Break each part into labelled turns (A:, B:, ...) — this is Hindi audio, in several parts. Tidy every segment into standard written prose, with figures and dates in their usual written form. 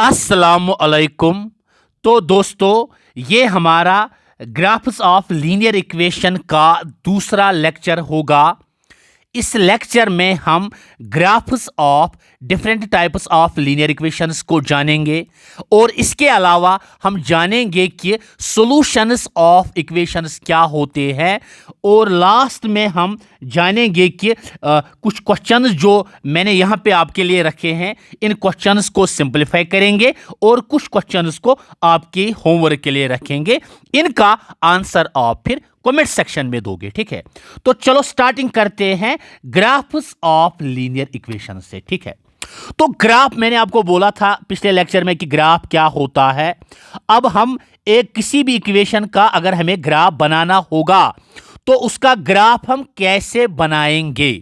A: अस्सलामुअलैकुम। तो दोस्तों, ये हमारा ग्राफ्स ऑफ लीनियर इक्वेशन का दूसरा लेक्चर होगा। इस लेक्चर में हम graphs of different types of linear equations को जानेंगे और इसके अलावा हम जानेंगे कि सॉल्यूशंस ऑफ इक्वेशंस क्या होते हैं और लास्ट में हम जानेंगे कि कुछ क्वेश्चंस जो मैंने यहाँ पे आपके लिए रखे हैं, इन क्वेश्चंस को सिंपलीफाई करेंगे और कुछ क्वेश्चंस को आपके होमवर्क के लिए रखेंगे। इनका आंसर आप फिर कमेंट सेक्शन में दोगे, ठीक है। तो चलो स्टार्टिंग करते हैं ग्राफ्स ऑफ लीनियर इक्वेशन से, ठीक है। तो ग्राफ मैंने आपको बोला था पिछले लेक्चर में कि ग्राफ क्या होता है। अब हम एक किसी भी इक्वेशन का अगर हमें ग्राफ बनाना होगा तो उसका ग्राफ हम कैसे बनाएंगे,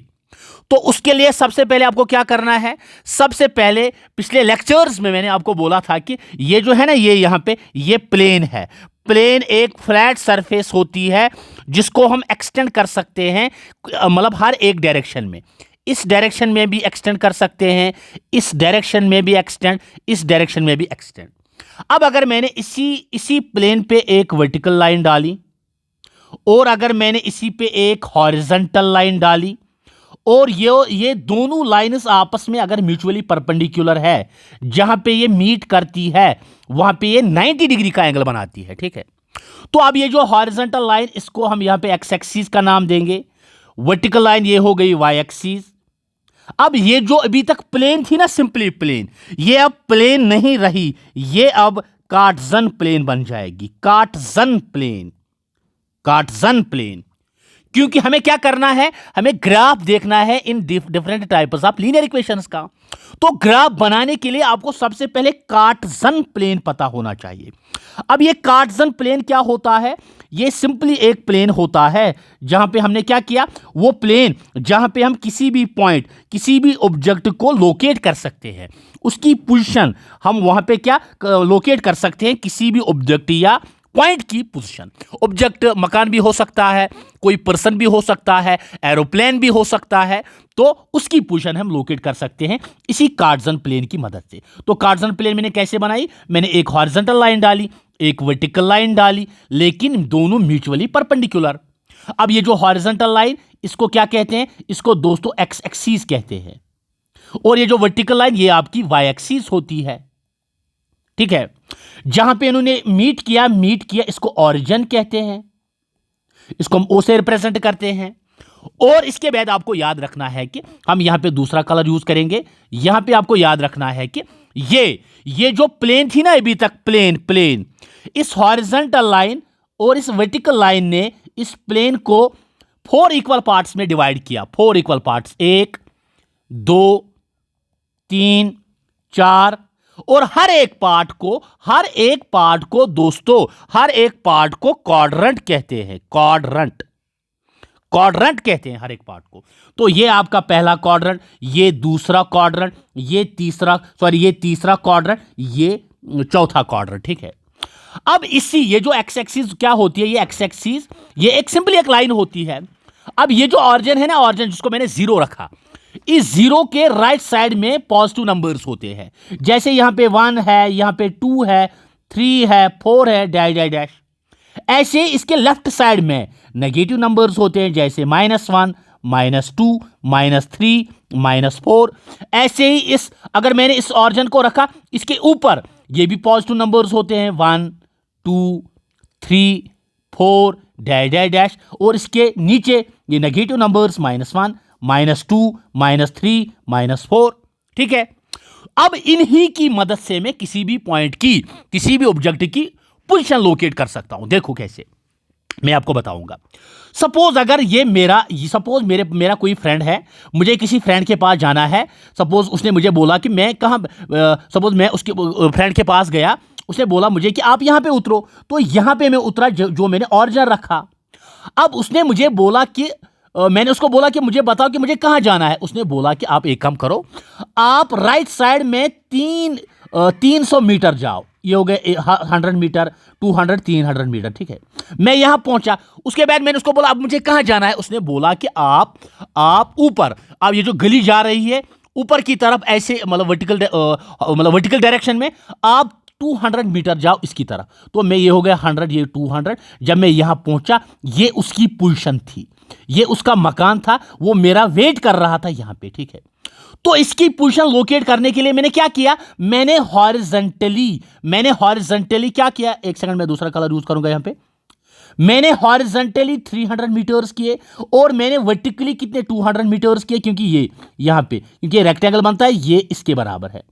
A: तो उसके लिए सबसे पहले आपको क्या करना है। सबसे पहले पिछले लेक्चर्स में मैंने आपको बोला था कि ये जो है ना, ये यहां पे ये प्लेन है। प्लेन एक फ्लैट सरफेस होती है जिसको हम एक्सटेंड कर सकते हैं, मतलब हर एक डायरेक्शन में। इस डायरेक्शन में भी एक्सटेंड कर सकते हैं, इस डायरेक्शन में भी एक्सटेंड, इस डायरेक्शन में भी एक्सटेंड। अब अगर मैंने इसी प्लेन पे एक वर्टिकल लाइन डाली और अगर मैंने इसी पे एक हॉरिजॉन्टल लाइन डाली और ये दोनों लाइंस आपस में अगर म्यूचुअली परपेंडिकुलर है, जहां पे ये मीट करती है वहां पे ये 90 डिग्री का एंगल बनाती है, ठीक है। तो अब ये जो हॉरिजॉन्टल लाइन, इसको हम यहां पे एक्स एक्सिस का नाम देंगे। वर्टिकल लाइन ये हो गई वाई एक्सिस। अब ये जो अभी तक प्लेन थी ना, सिंपली प्लेन, ये अब प्लेन नहीं रही, ये अब कार्टेशियन प्लेन बन जाएगी। Cartesian plane, Cartesian plane. क्योंकि हमें क्या करना है, हमें ग्राफ देखना है in different types of linear equations का। तो ग्राफ बनाने के लिए आपको सबसे पहले कार्टेशियन प्लेन पता होना चाहिए। अब ये कार्टेशियन प्लेन क्या होता है, ये सिंपली एक प्लेन होता है जहां पे हमने क्या किया, वो प्लेन जहां पे हम किसी भी पॉइंट, किसी भी ऑब्जेक्ट को लोकेट कर सकते हैं, उसकी पोजीशन हम वहां पे क्या लोकेट कर सकते हैं, किसी भी ऑब्जेक्ट या पॉइंट की पोजीशन। ऑब्जेक्ट मकान भी हो सकता है, कोई पर्सन भी हो सकता है, एरोप्लेन भी हो सकता है, तो उसकी पोजीशन हम लोकेट कर सकते हैं इसी कार्टेशियन प्लेन की मदद से। तो कार्टेशियन प्लेन मैंने कैसे बनाई, मैंने एक हॉरिजॉन्टल लाइन डाली, एक वर्टिकल लाइन डाली, लेकिन दोनों म्यूचुअली परपेंडिकुलर। अब ये जो हॉरिजॉन्टल लाइन, इसको क्या कहते हैं, इसको दोस्तों एक्स एक्सिस कहते हैं, और ये जो वर्टिकल लाइन ये आपकी वाई एक्सिस होती है, ठीक है। जहां पे इन्होंने मीट किया इसको ओरिजिन कहते हैं, इसको हम ओ से रिप्रेजेंट करते हैं। और इसके बाद आपको याद रखना है कि हम यहां पे दूसरा कलर यूज करेंगे। यहां पे आपको याद रखना है कि ये जो प्लेन थी ना अभी तक, प्लेन, इस हॉरिजॉन्टल लाइन और इस वर्टिकल लाइन ने इस प्लेन को 4 इक्वल पार्ट्स में डिवाइड किया। 4 इक्वल पार्ट्स, 1 2 3 4, और हर एक पार्ट को दोस्तों, हर एक पार्ट को क्वाड्रेंट कहते हैं। क्वाड्रेंट कहते हैं हर एक पार्ट को। तो ये आपका पहला क्वाड्रेंट, ये दूसरा क्वाड्रेंट, ये तीसरा क्वाड्रेंट, ये चौथा क्वाड्रेंट, ठीक है। अब ये जो एक्स एक्सिस क्या होती है, ये एक्स एक्सिस ये एक सिंपली एक लाइन होती है। अब ये जो ऑरिजिन है ना, ऑरिजिन जिसको मैंने 0 रखा, इस 0 के राइट साइड में पॉजिटिव नंबर्स होते हैं। जैसे यहां पे 1 है, यहां पे 2 है, 3 है, 4 है, डैश डैश डैश। ऐसे इसके लेफ्ट साइड में नेगेटिव नंबर्स होते हैं, जैसे -1, -2, -3, -4। ऐसे ही अगर मैंने इस ऑरिजिन को रखा, इसके ऊपर ये भी पॉजिटिव नंबर्स होते हैं, 1 2 3 4 डैश डैश डैश। और इसके नीचे ये नेगेटिव नंबर्स, -1 -2 -3 -4, ठीक है। अब इन्हीं की मदद से मैं किसी भी पॉइंट की, किसी भी ऑब्जेक्ट की पोजीशन लोकेट कर सकता हूं। देखो कैसे, मैं आपको बताऊंगा। सपोज अगर मेरा कोई फ्रेंड है, मुझे किसी फ्रेंड के पास जाना है। सपोज उसने मुझे बोला कि मैं कहां, सपोज मैं उसके फ्रेंड के पास गया, उसने बोला मुझे कि आप यहां पे उतरो। तो यहां पे मैं उतरा, जो मैंने ऑरिजिन रखा। अब उसने मुझे बोला कि मैंने उसको बोला कि मुझे बताओ कि मुझे कहां जाना है। उसने बोला कि आप एक काम करो, आप राइट साइड में 300 मीटर जाओ। ये हो गए 100 मीटर, 200, 300 मीटर, ठीक है। मैं यहां पहुंचा, उसके बाद मैंने उसको बोला अब मुझे कहां जाना है। उसने बोला कि आप ऊपर, अब ये जो गली जा रही है ऊपर की तरफ ऐसे मतलब वर्टिकल डायरेक्शन में आप 200 मीटर जाओ इसकी तरफ। तो मैं ये हो गया 100, ये 200। जब मैं यहां पहुंचा, ये उसकी पोजीशन थी, ये उसका मकान था, वो मेरा वेट कर रहा था यहां पे, ठीक है। तो इसकी पोजीशन लोकेट करने के लिए मैंने क्या किया, मैंने हॉरिजॉन्टली क्या किया, एक सेकंड में दूसरा कलर यूज करूंगा यहां पे। मैंने हॉरिजॉन्टली 300 मीटर्स किए और मैंने वर्टिकली कितने 200 मीटर्स किए, क्योंकि ये यहां पे क्योंकि रेक्टेंगल बनता है, ये इसके बराबर है।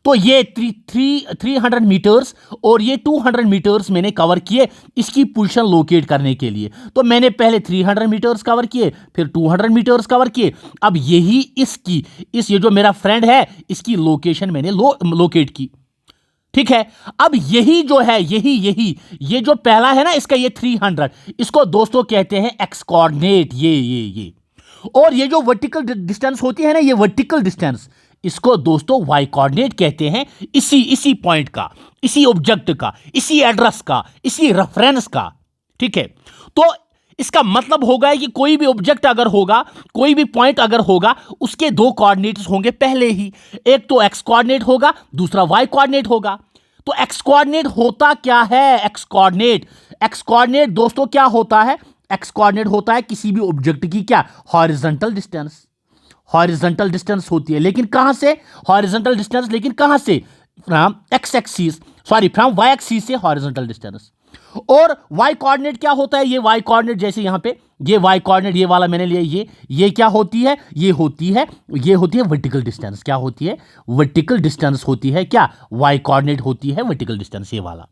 A: तो ये 300 मीटर्स और ये 200 मीटर्स मैंने कवर किए इसकी पोजीशन लोकेट करने के लिए। तो मैंने पहले 300 मीटर्स कवर किए, फिर 200 मीटर्स कवर किए। अब यही ये जो मेरा फ्रेंड है, इसकी लोकेशन मैंने लोकेट की, ठीक है। अब यही जो है, ये जो पहला है ना इसका, ये 300, इसको दोस्तों कहते हैं एक्स कोऑर्डिनेट, ये और ये जो वर्टिकल डिस्टेंस होती है ना, ये वर्टिकल डिस्टेंस, इसको दोस्तों वाई कोऑर्डिनेट कहते हैं। इसी पॉइंट का, इसी ऑब्जेक्ट का, इसी एड्रेस का, इसी रेफरेंस का, ठीक है। तो इसका मतलब होगा कि कोई भी ऑब्जेक्ट अगर होगा, कोई भी पॉइंट अगर होगा, उसके दो कोऑर्डिनेट्स होंगे पहले ही, एक तो एक्स कोऑर्डिनेट होगा, दूसरा वाई कोऑर्डिनेट होगा। तो एक्स कोऑर्डिनेट होता क्या है, एक्स कोऑर्डिनेट दोस्तों क्या होता है, एक्स कोऑर्डिनेट होता है किसी भी ऑब्जेक्ट की क्या, हॉरिजॉन्टल डिस्टेंस होती है। लेकिन कहां से हॉरिजॉन्टल डिस्टेंस, लेकिन कहां से, फ्रॉम वाई एक्सिस से हॉरिजॉन्टल डिस्टेंस। और वाई कोऑर्डिनेट क्या होता है, ये वाई कोऑर्डिनेट जैसे यहां पे ये वाई कोऑर्डिनेट, ये वाला मैंने लिया, ये क्या होती है, ये होती है वर्टिकल डिस्टेंस। क्या होती है, वर्टिकल डिस्टेंस होती है क्या, वाई कोऑर्डिनेट होती है वर्टिकल डिस्टेंस, ये वाला।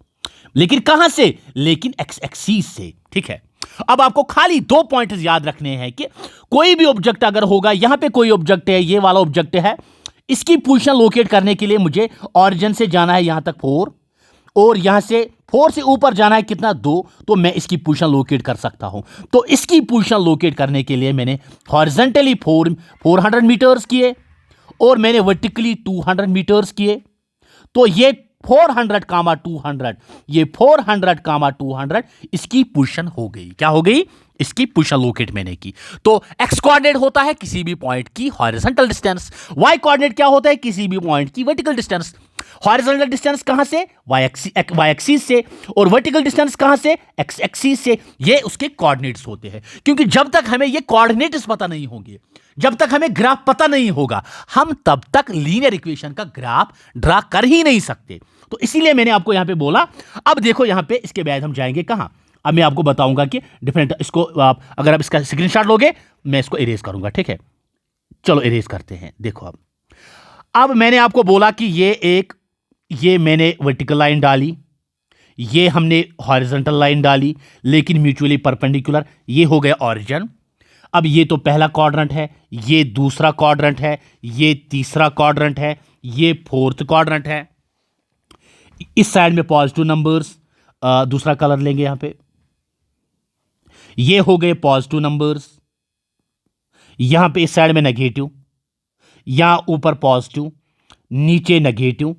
A: लेकिन कहां से, लेकिन एक्स एक्सिस से, ठीक है। अब आपको खाली 2 पॉइंट याद रखने हैं कि कोई भी ऑब्जेक्ट अगर होगा, यहां पे कोई ऑब्जेक्ट है, ये वाला ऑब्जेक्ट है, इसकी पोजीशन लोकेट करने के लिए मुझे ऑरिजिन से जाना है यहां तक 4, और यहां से 4 से ऊपर जाना है कितना, 2। तो मैं इसकी पोजीशन लोकेट कर सकता हूं। तो इसकी पोजीशन लोकेट करने के लिए मैंने हॉरिजॉन्टली 400 मीटर्स किए और मैंने वर्टिकली 200 मीटर्स किए। तो ये 400 कामा 200, ये 400 कामा 200 इसकी पोजीशन हो गई। क्या हो गई, इसकी पोजीशन लोकेट मैंने की। तो एक्स कोऑर्डिनेट होता है किसी भी पॉइंट की हॉरिजॉन्टल डिस्टेंस, वाई कोऑर्डिनेट क्या होता है, किसी भी पॉइंट की वर्टिकल डिस्टेंस। हॉरिजॉन्टल डिस्टेंस कहां से, वाई एक्सिस से, और वर्टिकल डिस्टेंस कहां से, एक्स एक्सिस से। ये उसके कोऑर्डिनेट्स होते हैं। क्योंकि जब तक हमें ये कोऑर्डिनेट्स पता नहीं होंगे, जब तक हमें ग्राफ पता नहीं होगा, हम तब तक लीनियर इक्वेशन का ग्राफ ड्रा कर ही नहीं सकते। तो इसीलिए मैंने आपको यहां पे बोला। अब देखो यहां पे इसके बाद हम जाएंगे कहां, अब मैं आपको बताऊंगा कि डिफरेंट, इसको अगर आप इसका स्क्रीनशॉट लोगे, मैं इसको इरेज करूंगा, ठीक है। चलो इरेज करते हैं। देखो अब मैंने आपको बोला कि ये मैंने वर्टिकल लाइन डाली, ये हमने हॉरिजॉन्टल लाइन डाली, लेकिन म्यूचुअली परपेंडिकुलर, ये हो गया ऑरिजिन। अब ये तो पहला क्वाड्रेंट है, ये दूसरा क्वाड्रेंट है, ये तीसरा क्वाड्रेंट है, ये फोर्थ क्वाड्रेंट है। इस साइड में पॉजिटिव नंबर्स, दूसरा कलर लेंगे यहां पे, ये हो गए पॉजिटिव नंबर्स, यहां पे इस साइड में नेगेटिव, यहां ऊपर पॉजिटिव, नीचे नेगेटिव।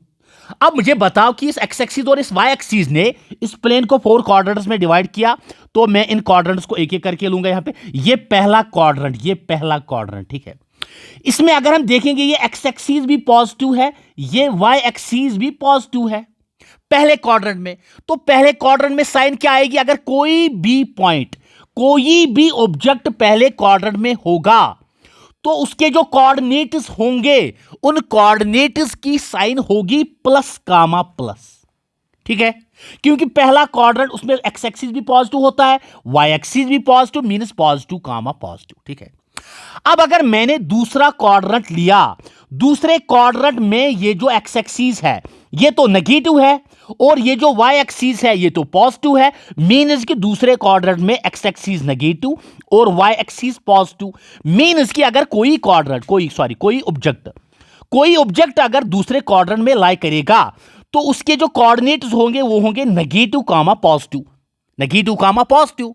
A: अब मुझे बताओ कि इस एक्स एक्सिस और इस वाई एक्सिस ने इस प्लेन को 4 क्वाड्रेंट्स में डिवाइड किया। तो मैं इन क्वाड्रेंट्स को एक एक करके लूंगा। यहां पे ये पहला क्वाड्रेंट, ठीक है। इसमें अगर हम देखेंगे, ये एक्स एक्सिस भी पॉजिटिव है, ये वाई एक्सिस भी पॉजिटिव है पहले क्वाड्रेंट में। तो पहले क्वाड्रेंट में साइन क्या आएगी, अगर कोई भी पॉइंट, कोई भी ऑब्जेक्ट पहले क्वाड्रेंट में होगा, तो उसके जो कोऑर्डिनेट्स होंगे, उन कोऑर्डिनेट्स की साइन होगी प्लस कामा प्लस, ठीक है। क्योंकि पहला क्वाड्रेंट, उसमें एक्स एक्सिस भी पॉजिटिव होता है, वाई एक्सिस भी पॉजिटिव, मींस पॉजिटिव कामा पॉजिटिव, ठीक है। अब अगर मैंने दूसरा क्वाड्रेंट लिया, दूसरे क्वाड्रेंट में ये जो एक्स एक्सिस है ये तो नेगेटिव है, और ये जो वाई एक्सिस है ये तो पॉजिटिव है, मींस कि दूसरे क्वाड्रेंट में एक्स एक्सिस नेगेटिव और वाई एक्सिस पॉजिटिव। मींस कि अगर कोई क्वाड्रेंट, कोई ऑब्जेक्ट अगर दूसरे क्वाड्रेंट में लाई करेगा, तो उसके जो कोऑर्डिनेट्स होंगे वो होंगे नेगेटिव कामा पॉजिटिव।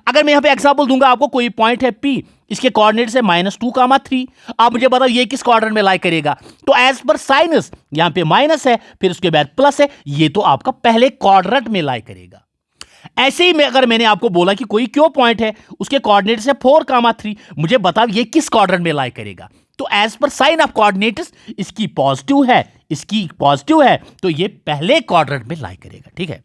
A: अगर मैं यहां पे एग्जांपल दूंगा आपको, कोई पॉइंट है P, इसके कोऑर्डिनेट्स है -2, 3। आप मुझे बताओ ये किस क्वाड्रेंट में लाई करेगा। तो एज पर साइनस यहां पे माइनस है, फिर उसके बाद प्लस है, ये तो आपका पहले क्वाड्रेंट में लाई करेगा। ऐसे ही अगर मैंने आपको बोला कि कोई क्यों पॉइंट है, उसके कोऑर्डिनेट्स है 4, 3, मुझे बताओ ये किस क्वाड्रेंट में लाई करेगा। तो as per sign of coordinates इसकी पॉजिटिव है, इसकी पॉजिटिव है, तो ये पहले क्वाड्रेंट में लाई करेगा। ठीक है,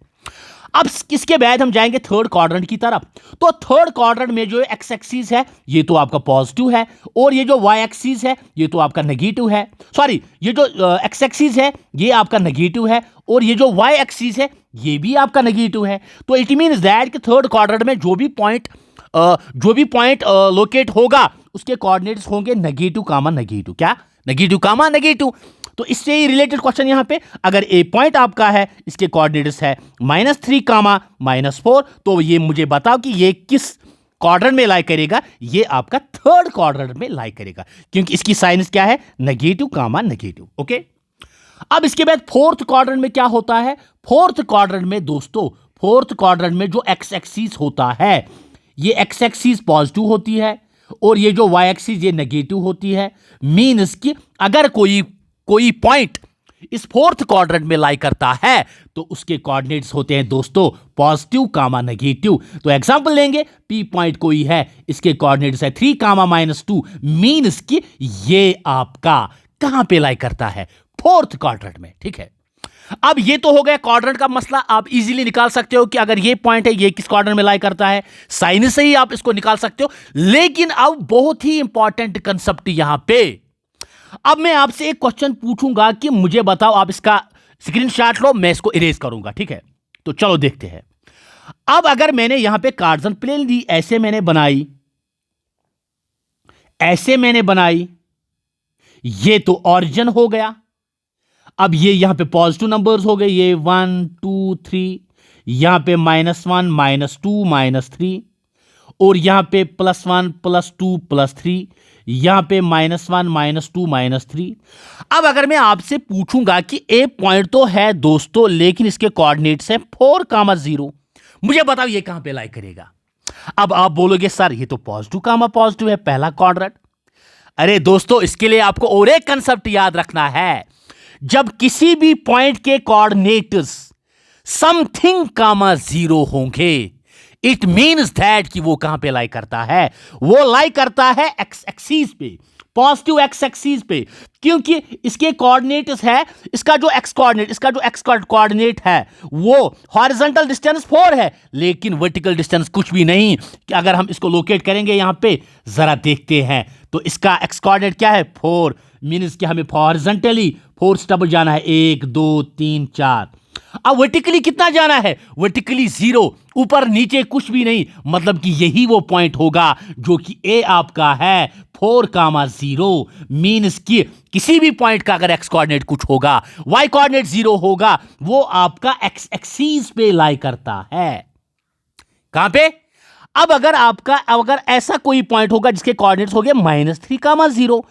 A: अब इसके बाद हम जाएंगे थर्ड क्वाड्रेंट की तरफ। तो थर्ड क्वाड्रेंट में जो एक्स एक्सिस है ये तो आपका पॉजिटिव है, और ये जो वाई एक्सिस है ये तो आपका नेगेटिव है। सॉरी, ये जो एक्स एक्सिस है ये आपका नेगेटिव है, और ये जो वाई एक्सिस है ये भी आपका नेगेटिव है। तो इट मीन्स दैट कि थर्ड क्वाड्रेंट में जो भी पॉइंट लोकेट होगा उसके कोऑर्डिनेट्स होंगे नेगेटिव कामा नेगेटिव। क्या? नेगेटिव कामा नेगेटिव। तो इससे ही रिलेटेड क्वेश्चन यहां पे, अगर ए पॉइंट आपका है इसके कोऑर्डिनेट्स है -3 कामा -4, तो ये मुझे बताओ कि ये किस क्वाड्रेंट में लाई करेगा? ये आपका थर्ड क्वाड्रेंट में लाई करेगा, क्योंकि इसकी साइंस क्या है? नेगेटिव कामा नेगेटिव। ओके, अब इसके बाद फोर्थ क्वाड्रेंट में क्या होता है? फोर्थ क्वाड्रेंट में दोस्तों, फोर्थ क्वाड्रेंट में जो एक्स एक्सिस होता है ये एक्स एक्सिस पॉजिटिव होती है, और ये जो वाई एक्सिस ये नेगेटिव होती है। मीन्स कि अगर कोई पॉइंट इस फोर्थ क्वाड्रेंट में लाई करता है तो उसके कोऑर्डिनेट्स होते हैं दोस्तों पॉजिटिव कामा नेगेटिव। तो एग्जांपल लेंगे, पी पॉइंट कोई है, इसके कोऑर्डिनेट्स है 3 कामा -2, मीन्स कि ये आपका कहां पे लाई करता है? फोर्थ क्वाड्रेंट में। ठीक है, अब ये तो हो गया क्वाड्रेंट का मसला। आप इजीली निकाल सकते हो कि अगर ये पॉइंट है ये किस क्वाड्रेंट में लाई करता है, साइन से ही आप इसको निकाल सकते हो। लेकिन अब बहुत ही इंपॉर्टेंट कंसेप्ट यहां पे, अब मैं आपसे एक क्वेश्चन पूछूंगा कि मुझे बताओ, आप इसका स्क्रीनशॉट लो, मैं इसको इरेज करूंगा। ठीक है, तो चलो देखते हैं। अब अगर मैंने यहां पे कार्टेशियन प्लेन ली, ऐसे मैंने बनाई, ऐसे मैंने बनाई, ये तो ओरिजिन हो गया। अब ये यहां पे पॉजिटिव नंबर्स हो गए, ये 1 2 3, यहां पे -1 -2 -3, और यहां पे +1 +2 +3, यहां पे -1 -2 -3। अब अगर मैं आपसे पूछूंगा कि ए पॉइंट तो है दोस्तों, लेकिन इसके कोऑर्डिनेट्स है 4 कामा 0, मुझे बताओ ये कहां पे लाई करेगा? अब आप बोलोगे सर ये तो पॉजिटिव कामा पॉजिटिव है, पहला क्वाड्रेंट। अरे दोस्तों, इसके लिए आपको और एक कंसेप्ट याद रखना है। जब किसी भी पॉइंट के कोऑर्डिनेट्स समथिंग कामा 0 होंगे, इट मीन्स दैट कि वो कहां पे लाई करता है? वो लाई करता है एक्स एक्सिस पे, पॉजिटिव एक्स एक्सिस पे, क्योंकि इसके कोऑर्डिनेट्स है, इसका जो एक्स कोऑर्डिनेट है वो हॉरिजॉन्टल डिस्टेंस 4 है, लेकिन वर्टिकल डिस्टेंस कुछ भी नहीं। कि अगर हम इसको लोकेट करेंगे यहां पे, जरा देखते हैं, तो इसका एक्स कोऑर्डिनेट क्या है? 4, मीन्स कि हमें हॉरिजॉन्टली 4 स्टेप जाना है, 1 2 3 4। अब वर्टिकली कितना जाना है? वर्टिकली 0, ऊपर नीचे कुछ भी नहीं। मतलब कि यही वो पॉइंट होगा जो कि ए आपका है 4 कामा 0। मीन्स कि किसी भी पॉइंट का अगर एक्स कोऑर्डिनेट कुछ होगा, वाई कोऑर्डिनेट 0 होगा, वो आपका एक्स एक्सिस पे लाई करता है। कहां पे? अब अगर ऐसा कोई पॉइंट होगा जिसके कोऑर्डिनेट्स हो गए -3 कामा 0,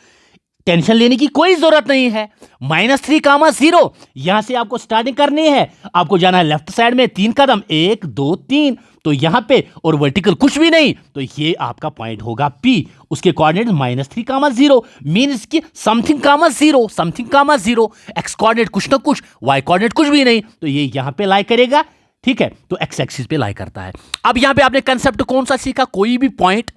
A: टेंशन लेने की कोई जरूरत नहीं है। -3 कामा 0, यहां से आपको स्टार्टिंग करनी है, आपको जाना है लेफ्ट साइड में 3 कदम, 1 2 3, तो यहां पे और वर्टिकल कुछ भी नहीं, तो ये आपका पॉइंट होगा P। उसके कोऑर्डिनेट -3 कामा 0, मीन्स कि समथिंग कामा 0, एक्स कोऑर्डिनेट कुछ ना कुछ, वाई कोऑर्डिनेट कुछ भी नहीं, तो ये यहां पे लाई करेगा। ठीक है, तो एक्स एक्सिस पे लाई करता है। अब यहां पे आपने कंसेप्ट कौन सा सीखा? कोई भी पॉइंट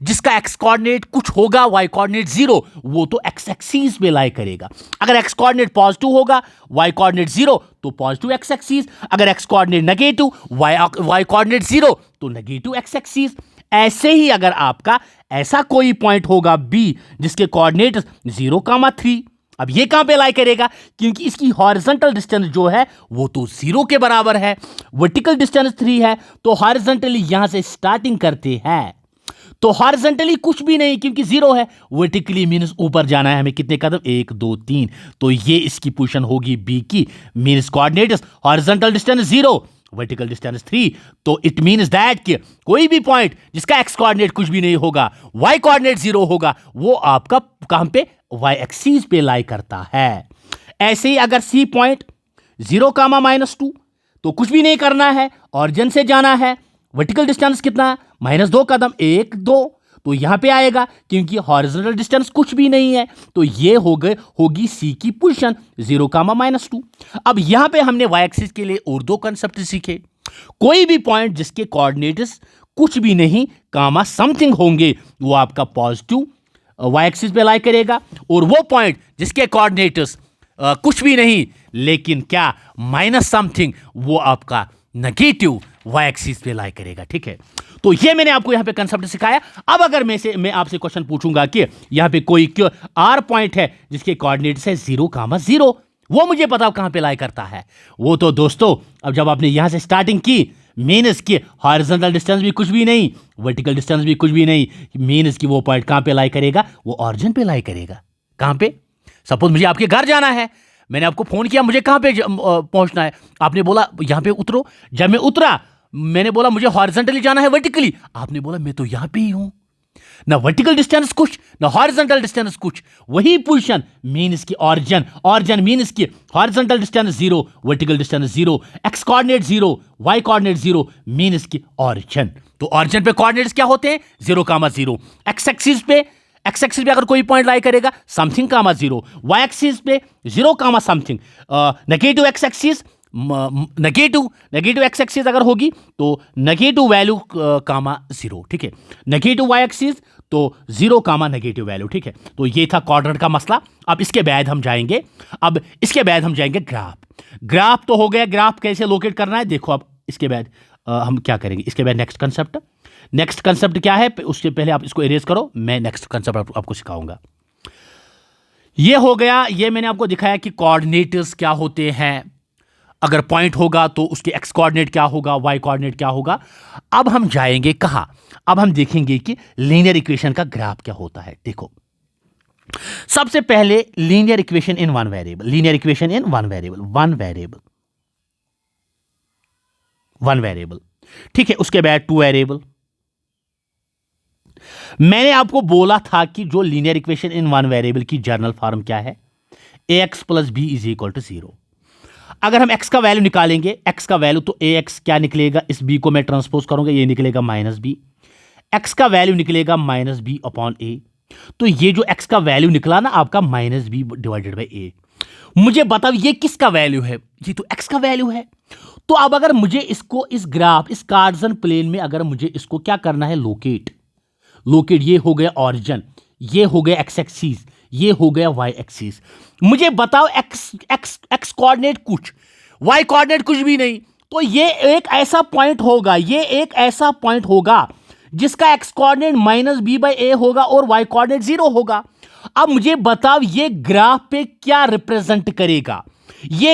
A: जिसका एक्स कोऑर्डिनेट कुछ होगा, वाई कोऑर्डिनेट 0, वो तो एक्स एक्सिस पे लाई करेगा। अगर एक्स कोऑर्डिनेट पॉजिटिव होगा, वाई कोऑर्डिनेट 0, तो पॉजिटिव एक्स एक्सिस। अगर x coordinate negative, y coordinate 0, तो नेगेटिव एक्स एक्सिस। ऐसे ही अगर आपका ऐसा कोई पॉइंट होगा B जिसके कोऑर्डिनेट 0 कामा 3, अब ये कहां पे लाई करेगा? क्योंकि इसकी हॉरिजॉन्टल डिस्टेंस जो है वो तो 0 के बराबर है, वर्टिकल डिस्टेंस 3 है, तो हॉरिजॉन्टली यहां से स्टार्टिंग करते हैं, तो हॉरिजॉन्टली कुछ भी नहीं क्योंकि 0 है, वर्टिकली मीन्स ऊपर जाना है हमें कितने कदम? 1 2 3, तो ये इसकी पोजीशन होगी B की। Means coordinates horizontal distance 0, vertical distance 3, तो इट मीन्स दैट कि कोई भी पॉइंट जिसका एक्स कोऑर्डिनेट कुछ भी नहीं होगा, वाई कोऑर्डिनेट 0 होगा, वो आपका कहां पे? वाई एक्सिस पे लाई करता है। ऐसे ही अगर C पॉइंट 0 कामा -2, तो कुछ भी नहीं करना है, ऑरिजिन से जाना है, वर्टिकल डिस्टेंस कितना? -2 कदम, 1 2, तो यहां पे आएगा क्योंकि हॉरिजॉन्टल डिस्टेंस कुछ भी नहीं है, तो ये होगी C की पोजीशन 0 कामा -2। अब यहां पे हमने वाई एक्सिस के लिए और 2 कंसेप्ट सीखे। कोई भी पॉइंट जिसके कोऑर्डिनेट्स कुछ भी नहीं कामा समथिंग होंगे, वो आपका पॉजिटिव वाई एक्सिस पे लाई करेगा, और वो पॉइंट जिसके कोऑर्डिनेट्स कुछ भी नहीं लेकिन क्या माइनस समथिंग, वो आपका नेगेटिव वाई एक्सिस पे लाई करेगा। ठीक है, तो ये मैंने आपको यहां पे कंसेप्ट सिखाया। अब अगर मैं आपसे क्वेश्चन पूछूंगा कि यहां पे कोई आर पॉइंट है जिसके कोऑर्डिनेट्स है 0,0, वो मुझे पता कहां पे लाई करता है। वो तो दोस्तों अब जब आपने यहां से स्टार्टिंग की, मीन्स की हॉरिजॉन्टल डिस्टेंस भी कुछ भी नहीं, वर्टिकल डिस्टेंस भी कुछ भी नहीं, मीन्स की वो पॉइंट कहां पे लाई करेगा, वो ऑरिजिन पे लाई करेगा। कहां पे? सपोज मुझे आपके घर जाना है, मैंने आपको फोन किया, मुझे कहां पे पहुंचना है, आपने बोला यहां पे उतरो। जब मैं उतरा, मैंने बोला मुझे हॉरिजॉन्टली जाना है वर्टिकली, आपने बोला मैं तो यहां पे ही हूं, ना वर्टिकल डिस्टेंस कुछ ना हॉरिजॉन्टल डिस्टेंस कुछ, वही पोजीशन मीन्स की ऑरिजिन मीन्स की horizontal distance 0, vertical distance 0, x coordinate 0, y coordinate 0 means की ऑरिजिन। तो ऑरिजिन पे कोऑर्डिनेट्स क्या होते हैं? 0,0। एक्स एक्सिस पे अगर कोई पॉइंट लाई करेगा समथिंग कामा 0, वाई एक्सिस पे 0 comma something, negative x axis negative x axis अगर होगी तो नेगेटिव वैल्यू कामा 0। ठीक है, नेगेटिव वाई एक्सिस तो 0 कामा नेगेटिव वैल्यू। ठीक है, तो ये था क्वाड्रेंट का मसला। अब इसके बाद हम जाएंगे ग्राफ तो हो गया, ग्राफ कैसे लोकेट करना है देखो। अब इसके बाद हम क्या करेंगे, इसके बाद नेक्स्ट कंसेप्ट क्या है, उसके पहले आप इसको इरेज करो, मैं नेक्स्ट कंसेप्ट आपको सिखाऊंगा। ये हो गया, ये मैंने आपको दिखाया कि कोऑर्डिनेट्स क्या होते हैं, अगर पॉइंट होगा तो उसके एक्स कोऑर्डिनेट क्या होगा, वाई कोऑर्डिनेट क्या होगा। अब हम जाएंगे कहां? अब हम देखेंगे कि लीनियर इक्वेशन का ग्राफ क्या होता है। देखो, सबसे पहले linear equation in one variable, ठीक है। उसके बाद 2 वेरिएबल। मैंने आपको बोला था कि जो linear equation in one variable की जर्नल फॉर्म क्या है, ax + b = 0। अगर हम x का वैल्यू निकालेंगे, x का वैल्यू तो ax क्या निकलेगा, इस b को मैं ट्रांसपोज करूंगा, ये निकलेगा -b, x का वैल्यू निकलेगा -b/a। तो ये जो x का वैल्यू निकला ना आपका -b/a, मुझे बताओ ये किसका वैल्यू है? ये तो x का वैल्यू है। तो अब अगर मुझे इसको इस कार्टेशियन प्लेन में अगर मुझे इसको क्या करना है, लोकेट, ये हो गया ऑरिजिन, ये हो गया x एक्सिस, ये हो गया y एक्सिस। मुझे बताओ x कोऑर्डिनेट कुछ, y कोऑर्डिनेट कुछ भी नहीं, तो ये एक ऐसा पॉइंट होगा जिसका x कोऑर्डिनेट -b/a होगा और y कोऑर्डिनेट 0 होगा। अब मुझे बताओ ये ग्राफ पे क्या रिप्रेजेंट करेगा, ये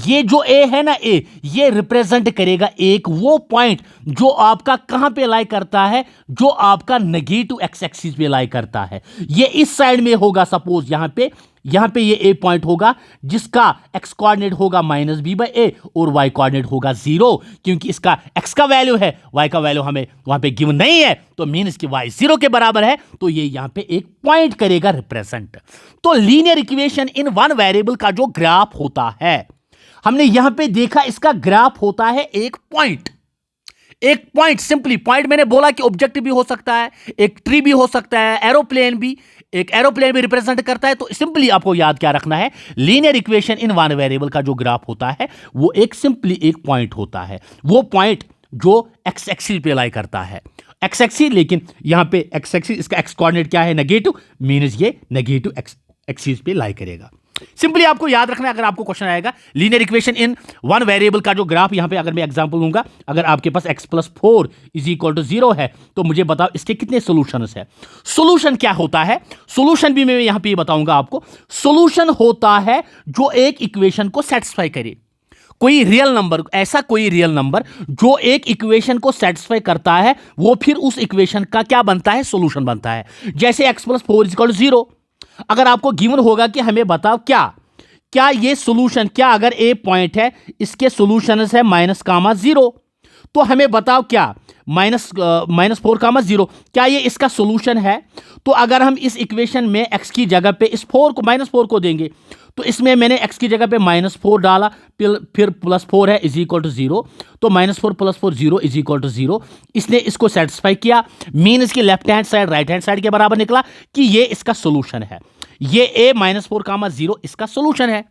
A: ये जो a है ना, ये रिप्रेजेंट करेगा एक वो पॉइंट जो आपका कहां पे लाई करता है, जो आपका नेगेटिव एक्स एक्सिस पे लाई करता है। ये इस साइड में होगा, सपोज यहां पे ये a पॉइंट होगा जिसका x कोऑर्डिनेट होगा -b/a और y कोऑर्डिनेट होगा 0, क्योंकि इसका x का वैल्यू है, y का वैल्यू हमें वहां पे गिवन नहीं है, तो मीन्स कि y 0 के बराबर है, तो ये यहां पे एक पॉइंट करेगा रिप्रेजेंट। तो linear equation in one variable का जो ग्राफ होता है, हमने यहां पे देखा इसका ग्राफ होता है एक पॉइंट, सिंपली पॉइंट। मैंने बोला कि ऑब्जेक्ट भी हो सकता है, एक ट्री भी हो सकता है, एरोप्लेन भी रिप्रेजेंट करता है। तो सिंपली आपको याद क्या रखना है, linear equation in one variable का जो ग्राफ होता है वो सिंपली एक पॉइंट होता है, वो पॉइंट जो एक्स एक्सिस पे लाई करता है, एक्स एक्सिस। लेकिन यहां पे एक्स एक्सिस, इसका एक्स कोऑर्डिनेट क्या है, नेगेटिव, मींस ये नेगेटिव एक्स एक्सिस पे लाई करेगा। सिंपली आपको याद रखना है, अगर आपको क्वेश्चन आएगा linear equation in one variable का जो ग्राफ, यहां पे अगर मैं एग्जांपल दूंगा, अगर आपके पास x + 4 = 0 है, तो मुझे बताओ इसके कितने सॉल्यूशंस है। सॉल्यूशन क्या होता है, सॉल्यूशन भी मैं यहां पे बताऊंगा आपको। सॉल्यूशन होता है जो एक इक्वेशन को सेटिस्फाई करे, कोई रियल नंबर जो एक इक्वेशन को सेटिस्फाई करता है, वो फिर उस इक्वेशन का क्या बनता है, सॉल्यूशन बनता है। जैसे x + 4 = 0, अगर आपको गिवन होगा कि हमें बताओ क्या ये सॉल्यूशन, क्या अगर a पॉइंट है, इसके सॉल्यूशन है -0, तो हमें बताओ क्या -4, क्या ये इसका सॉल्यूशन है। तो अगर हम इस इक्वेशन में x की जगह पे इस -4 को देंगे, तो इसमें मैंने x की जगह पे -4 डाला, फिर +4 है = 0, तो -4 + 4 0 = 0। इसने इसको सेटिस्फाई किया, मीन इसकी left hand side right hand side के बराबर निकला कि ये इसका सॉल्यूशन है, ये a -4, 0 इसका सॉल्यूशन है,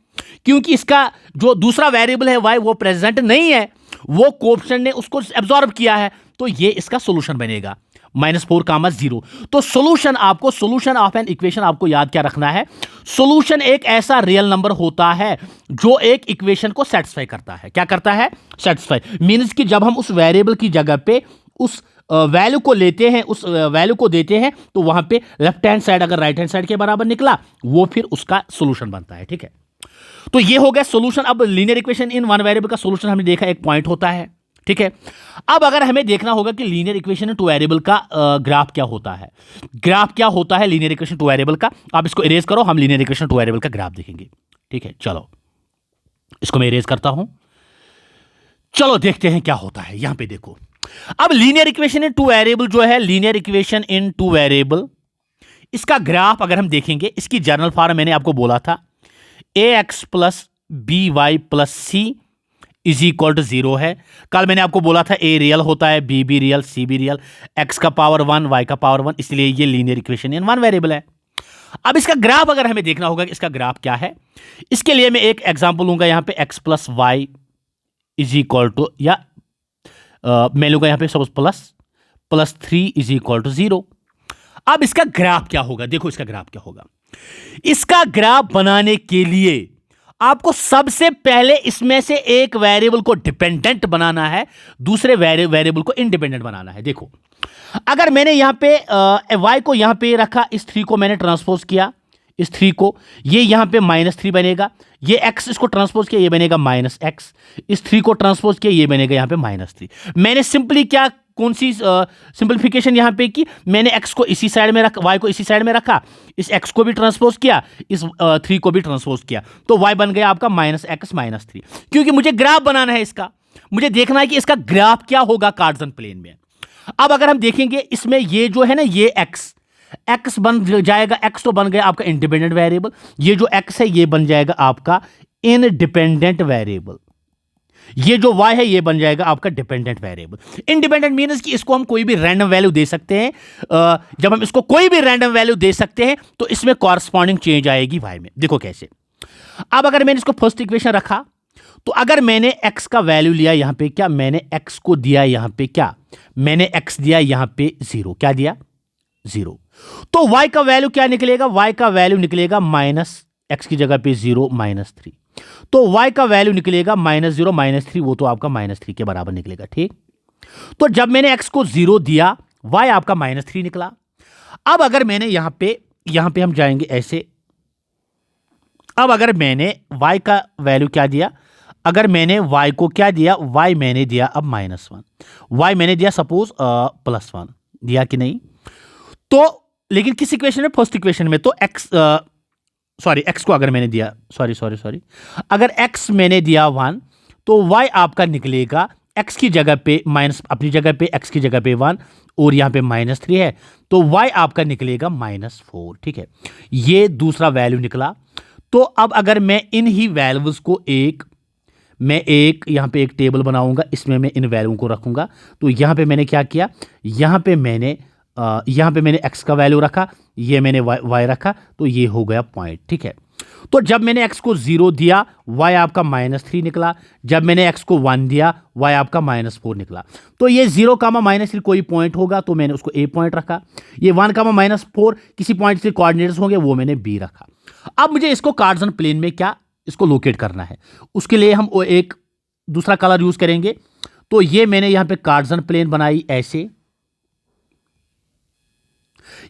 A: क्योंकि इसका जो दूसरा वेरिएबल है y वो प्रेजेंट नहीं है, वो कोएफिशिएंट ने उसको एब्जॉर्ब किया है, तो ये इसका सॉल्यूशन बनेगा। -4 कामा 0। तो सोल्यूशन ऑफ एन इक्वेशन आपको याद क्या रखना है, सोल्यूशन एक ऐसा रियल नंबर होता है जो एक इक्वेशन को सेटिस्फाई करता है। क्या करता है? सेटिस्फाई। मीन्स कि जब हम उस वेरिएबल की जगह पे उस वैल्यू को लेते हैं, उस वैल्यू को देते हैं, तो वहां पे लेफ्ट हैंड साइड अगर राइट हैंड साइड के बराबर निकला, वो फिर उसका सोल्यूशन बनता है। ठीक है, तो ये हो गया सोल्यूशन। अब linear equation in one variable का सोल्यूशन हमने देखा, एक पॉइंट होता है। ठीक है, अब अगर हमें देखना होगा कि linear equation in two variable का ग्राफ क्या होता है, ग्राफ क्या होता है लीनियर इक्वेशन टू वेरिएबल का। आप इसको इरेज करो, हम लीनियर इक्वेशन टू वेरिएबल का ग्राफ देखेंगे। ठीक है, चलो इसको मैं इरेज करता हूं। चलो देखते हैं क्या होता है। यहां पे देखो, अब linear equation in two variable जो है, linear equation in two variable, इसका ग्राफ अगर हम देखेंगे, इसकी जनरल फॉर्म मैंने आपको बोला था, ax plus b y plus c is equal to 0 है। कल मैंने आपको बोला था a रियल होता है, b भी रियल, c भी रियल, x का पावर 1 y का पावर 1, इसलिए ये linear equation in one variable है। अब इसका ग्राफ अगर हमें देखना होगा कि इसका ग्राफ क्या है, इसके लिए मैं एक एग्जांपल लूंगा यहां पे x plus y is equal to, या मैं लूंगा यहां पे suppose plus 3 is equal to 0। अब इसका ग्राफ क्या होगा, देखो इसका ग्राफ क्या होगा। इसका ग्राफ बनाने के लिए आपको सबसे पहले इसमें से एक वेरिएबल को डिपेंडेंट बनाना है, दूसरे वेरिएबल को इंडिपेंडेंट बनाना है। देखो, अगर मैंने यहां पे y को यहां पे रखा, इस 3 को मैंने ट्रांसपोज किया, इस 3 को, ये यहां पे -3 बनेगा, ये x इसको ट्रांसपोज किया, ये बनेगा -x, इस 3 को ट्रांसपोज किया, ये बनेगा यहां पे -3। मैंने सिंपली क्या, कौन सी सिंपलीफिकेशन यहां पे की, मैंने x को इसी साइड में रखा, y को इसी साइड में रखा, इस x को भी ट्रांसपोज किया, इस 3 को भी ट्रांसपोज किया, तो y बन गया आपका -x -3। क्योंकि मुझे ग्राफ बनाना है इसका, मुझे देखना है कि इसका ग्राफ क्या होगा कार्टेशियन प्लेन में। अब अगर हम देखेंगे इसमें ये जो है ना, ये x बन जाएगा, x तो बन गया आपका इंडिपेंडेंट वेरिएबल, ये जो x है ये बन जाएगा आपका इनडिपेंडेंट वेरिएबल, ये जो y है ये बन जाएगा आपका डिपेंडेंट वेरिएबल। इंडिपेंडेंट मीन्स कि इसको हम कोई भी रैंडम वैल्यू दे सकते हैं। जब हम इसको कोई भी रैंडम वैल्यू दे सकते हैं तो इसमें कॉरस्पॉन्डिंग चेंज आएगी y में। देखो कैसे, अब अगर मैंने इसको फर्स्ट इक्वेशन रखा, तो अगर मैंने x का वैल्यू लिया यहां पे, क्या मैंने x को दिया यहां पे, क्या मैंने x दिया यहां पे 0, क्या दिया 0, तो y का वैल्यू क्या निकलेगा, y का वैल्यू निकलेगा -x की जगह पे 0 -3, तो y का वैल्यू निकलेगा -0 -3, वो तो आपका -3 के बराबर निकलेगा। ठीक, तो जब मैंने x को 0 दिया, y आपका -3 निकला। अब अगर मैंने यहां पे हम जाएंगे ऐसे, अब अगर मैंने y का वैल्यू क्या दिया, अगर मैंने y को क्या दिया, y मैंने दिया अब -1, y मैंने दिया सपोज +1 दिया कि नहीं, तो लेकिन किस इक्वेशन में, फर्स्ट इक्वेशन में, तो x को अगर मैंने दिया, सॉरी, अगर x मैंने दिया 1, तो y आपका निकलेगा x की जगह पे अपनी जगह पे x की जगह पे 1, और यहां पे -3 है, तो y आपका निकलेगा -4। ठीक है, ये दूसरा वैल्यू निकला। तो अब अगर मैं इन ही वैल्यूज को मैं यहां पे एक टेबल बनाऊंगा, इसमें मैं इन वैल्यू को रखूंगा। तो यहां पे मैंने क्या किया, यहां पे मैंने x का वैल्यू रखा, ये मैंने y रखा, तो ये हो गया पॉइंट। ठीक है, तो जब मैंने x को 0 दिया, y आपका -3 निकला, जब मैंने x को 1 दिया, y आपका -4 निकला। तो ये 0, -3 कोई पॉइंट होगा तो मैंने उसको a पॉइंट रखा, ये 1, -4 किसी पॉइंट से कोऑर्डिनेट्स होंगे, वो मैंने b रखा। अब मुझे इसको कार्टेशियन प्लेन में क्या, इसको लोकेट करना है, उसके लिए हम एक दूसरा कलर यूज करेंगे। तो ये मैंने यहां पे कार्टेशियन प्लेन बनाई ऐसे,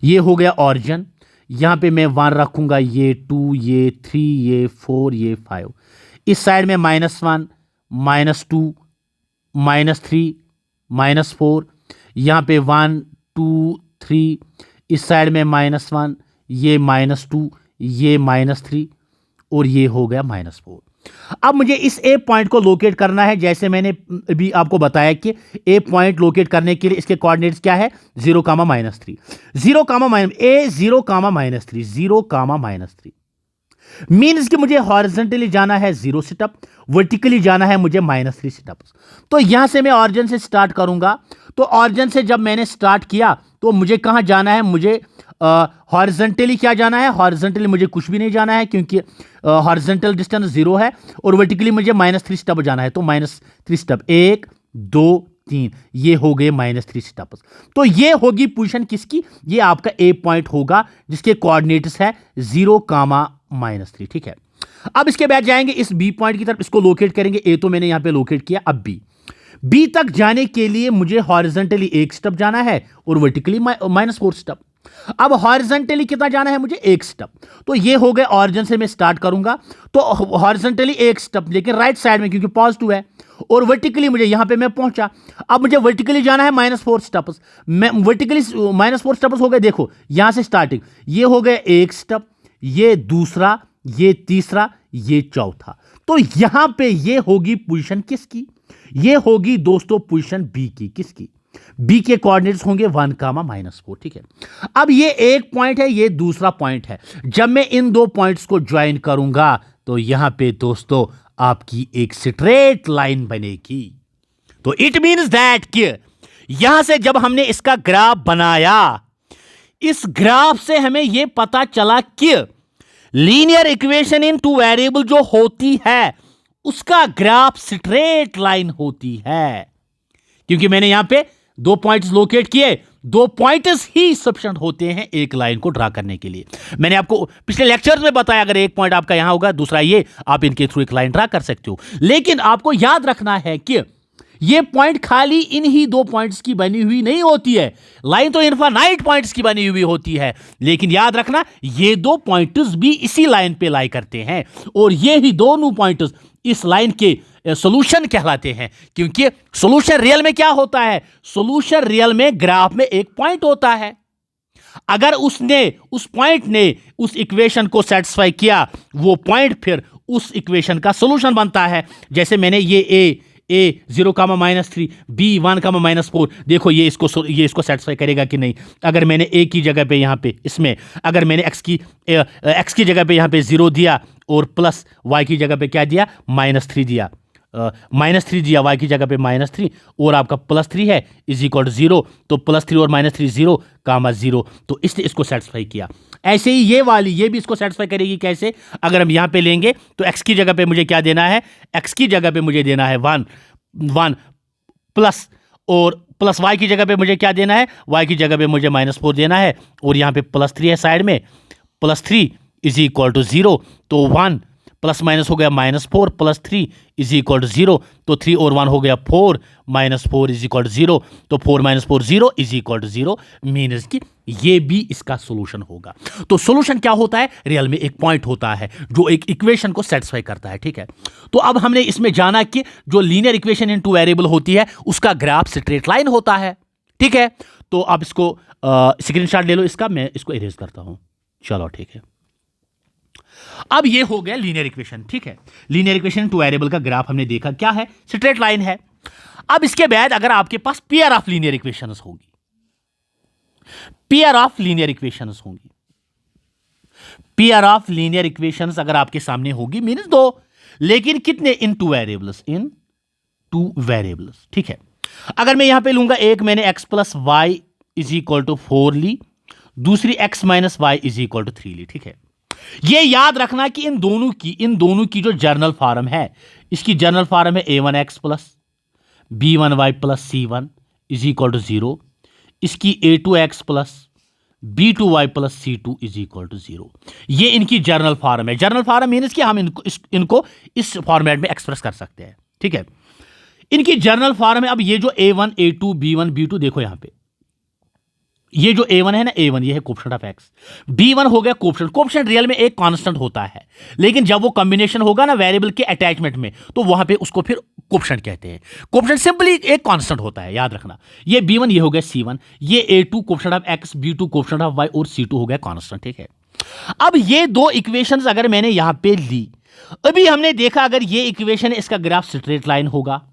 A: ये हो गया ऑरिजिन, यहां पे मैं 1 रखूंगा, ये 2, ये 3, ये 4, ये 5, इस साइड में -1 -2 -3 -4, यहां पे 1 2 3, इस साइड में -1, ये -2, ये -3, और ये हो गया -4। अब मुझे इस ए पॉइंट को लोकेट करना है, जैसे मैंने भी आपको बताया कि ए पॉइंट लोकेट करने के लिए इसके कोऑर्डिनेट्स क्या है, 0, -3, 0, -3, 0, -3 मीन्स कि मुझे हॉरिजॉन्टली जाना है 0 स्टेप, वर्टिकली जाना है मुझे -3 स्टेप्स। तो यहां से मैं ऑरिजिन से स्टार्ट करूंगा, तो ऑरिजिन से जब मैंने स्टार्ट किया तो मुझे कहां जाना है, मुझे हॉरिजॉन्टली क्या जाना है, हॉरिजॉन्टली मुझे कुछ भी नहीं जाना है क्योंकि हॉरिजॉन्टल डिस्टेंस 0 है, और वर्टिकली मुझे -3 स्टेप जाना है, तो -3 स्टेप 1 2 3, ये हो गए -3 स्टेप्स। तो ये होगी पोजीशन किसकी, ये आपका ए पॉइंट होगा जिसके कोऑर्डिनेट्स है 0, -3। ठीक है, अब इसके बाद जाएंगे इस बी पॉइंट की तरफ, इसको लोकेट करेंगे। ए तो मैंने यहां पे लोकेट किया। अब बी तक जाने के लिए मुझे हॉरिजॉन्टली 1 स्टेप जाना है और वर्टिकली -4 स्टेप। अब हॉरिजॉन्टली कितना जाना है मुझे, 1 स्टेप। तो ये हो गए, ऑरिजिन से मैं स्टार्ट करूंगा तो हॉरिजॉन्टली 1 स्टेप, लेकिन राइट साइड में क्योंकि पॉजिटिव है, और वर्टिकली मुझे यहां पे मैं पहुंचा। अब मुझे वर्टिकली जाना है -4 स्टेप्स। मैं वर्टिकली -4 स्टेप्स हो गए, देखो यहां से स्टार्टिंग, ये हो गए 1 स्टेप, ये दूसरा, ये तीसरा, ये चौथा। तो यहां पे ये होगी पोजीशन किसकी, ये होगी दोस्तों पोजीशन बी की। किसकी, बी के कोऑर्डिनेट्स होंगे 1, -4। ठीक है, अब ये एक पॉइंट है, ये दूसरा पॉइंट है। जब मैं इन दो पॉइंट्स को ज्वाइन करूंगा तो यहां पे दोस्तों आपकी एक स्ट्रेट लाइन बनेगी। तो इट मींस दैट कि यहां से जब हमने इसका ग्राफ बनाया, इस ग्राफ से हमें यह पता चला कि linear equation in two variable जो होती है उसका ग्राफ स्ट्रेट लाइन होती है, क्योंकि मैंने यहां पे 2 पॉइंट्स लोकेट किए। 2 पॉइंट्स ही सफिशिएंट होते हैं एक लाइन को ड्रा करने के लिए। मैंने आपको पिछले लेक्चर्स में बताया, अगर एक पॉइंट आपका यहां होगा, दूसरा ये, आप इनके थ्रू एक लाइन ड्रा कर सकते हो। लेकिन आपको याद रखना है कि ये पॉइंट खाली इन ही 2 पॉइंट्स की बनी हुई नहीं होती है, लाइन तो इनफाइनाइट पॉइंट्स की बनी हुई होती है। लेकिन याद रखना, ये 2 पॉइंट्स भी इसी लाइन पे लाई करते हैं, और ये ही दोनों पॉइंट्स इस लाइन के सॉल्यूशन कहलाते हैं। क्योंकि सॉल्यूशन रियल में क्या होता है, सॉल्यूशन रियल में ग्राफ में एक पॉइंट होता है। अगर उस पॉइंट ने उस इक्वेशन को सेटिस्फाई किया, वो पॉइंट फिर उस इक्वेशन का सॉल्यूशन बनता है। जैसे मैंने ये ए 0, -3, बी 1, -4, देखो ये इसको सेटिस्फाई करेगा कि नहीं। अगर मैंने ए की जगह पे यहाँ पे इसमें अगर मैंने एक्स की जगह पे यहाँ पे 0 दिया और प्लस वाई की जगह पे क्या दिया, -3 दिया, -3 दिया, वाई की जगह पे -3, और आपका +3 है इज इक्वल टू 0, तो +3 और -3 0, 0, तो इसने इसको सेटिस्फाई किया। ऐसे ही ये भी इसको सेटिस्फाई करेगी। कैसे, अगर हम यहां पे लेंगे तो x की जगह पे मुझे क्या देना है, x की जगह पे मुझे देना है 1 प्लस, और प्लस y की जगह पे मुझे क्या देना है, y की जगह पे मुझे -4 देना है, और यहां पे +3 है साइड में, +3 इज इक्वल टू 0, तो 1 प्लस माइनस हो गया -4 + 3 इज इक्वल टू 0, तो 3 और 1 हो गया 4, -4 इज इक्वल टू 0, तो 4 - 4 0 इज इक्वल टू 0, मीन्स कि ये भी इसका सोल्यूशन होगा। तो सोल्यूशन क्या होता है, रियल में एक पॉइंट होता है जो एक इक्वेशन को सेटिस्फाई करता है। ठीक है, तो अब हमने इसमें जाना कि जो लीनियर इक्वेशन इन 2 वेरिएबल होती है उसका ग्राफ स्ट्रेट लाइन होता है। ठीक है, तो आप इसको स्क्रीनशॉट ले लो इसका, मैं इसको इरेज करता हूं। चलो ठीक है, अब ये हो गया लीनियर इक्वेशन। ठीक है, लीनियर इक्वेशन टू वेरिएबल का ग्राफ हमने देखा, क्या है, स्ट्रेट लाइन है। अब इसके बाद अगर आपके पास पेयर ऑफ लीनियर इक्वेशंस होगी, पेयर ऑफ लीनियर इक्वेशंस होंगी, पेयर ऑफ लीनियर इक्वेशंस अगर आपके सामने होगी, मींस 2, लेकिन कितने, इन 2 वेरिएबल्स, इन 2 वेरिएबल्स। ठीक है, अगर मैं यहां पे लूंगा एक, मैंने x + y is equal to 4 ली, दूसरी x - y is equal to 3 ली। ठीक है, ये याद रखना कि इन दोनों की जो जर्नल फॉर्म है, इसकी जर्नल फॉर्म है a1x + b1y + c1 is equal to 0, इसकी a2x + b2y + c2 is equal to 0। ये इनकी जर्नल फॉर्म है। जर्नल फॉर्म मीन्स कि हम इनको इस फॉर्मेट में एक्सप्रेस कर सकते हैं। ठीक है, इनकी जर्नल फॉर्म है। अब ये जो a1 a2 b1 b2, देखो यहां पे ये जो a1 है ना, a1 ये है कोएफिशिएंट ऑफ x, b1 हो गया कोएफिशिएंट रियल में एक कांस्टेंट होता है, लेकिन जब वो कॉम्बिनेशन होगा ना वेरिएबल के अटैचमेंट में, तो वहां पे उसको फिर कोएफिशिएंट कहते हैं। कोएफिशिएंट सिंपली एक कांस्टेंट होता है, याद रखना। ये b1 ये हो गया c1, ये a2 coefficient of x, b2 coefficient of y और c2 हो गया कांस्टेंट। ठीक है, अब ये 2 इक्वेशंस अगर मैंने यहां पे ली, अभी हमने देखा अगर ये इक्वेशन इसका ग्राफ स्ट्रेट लाइन होगा,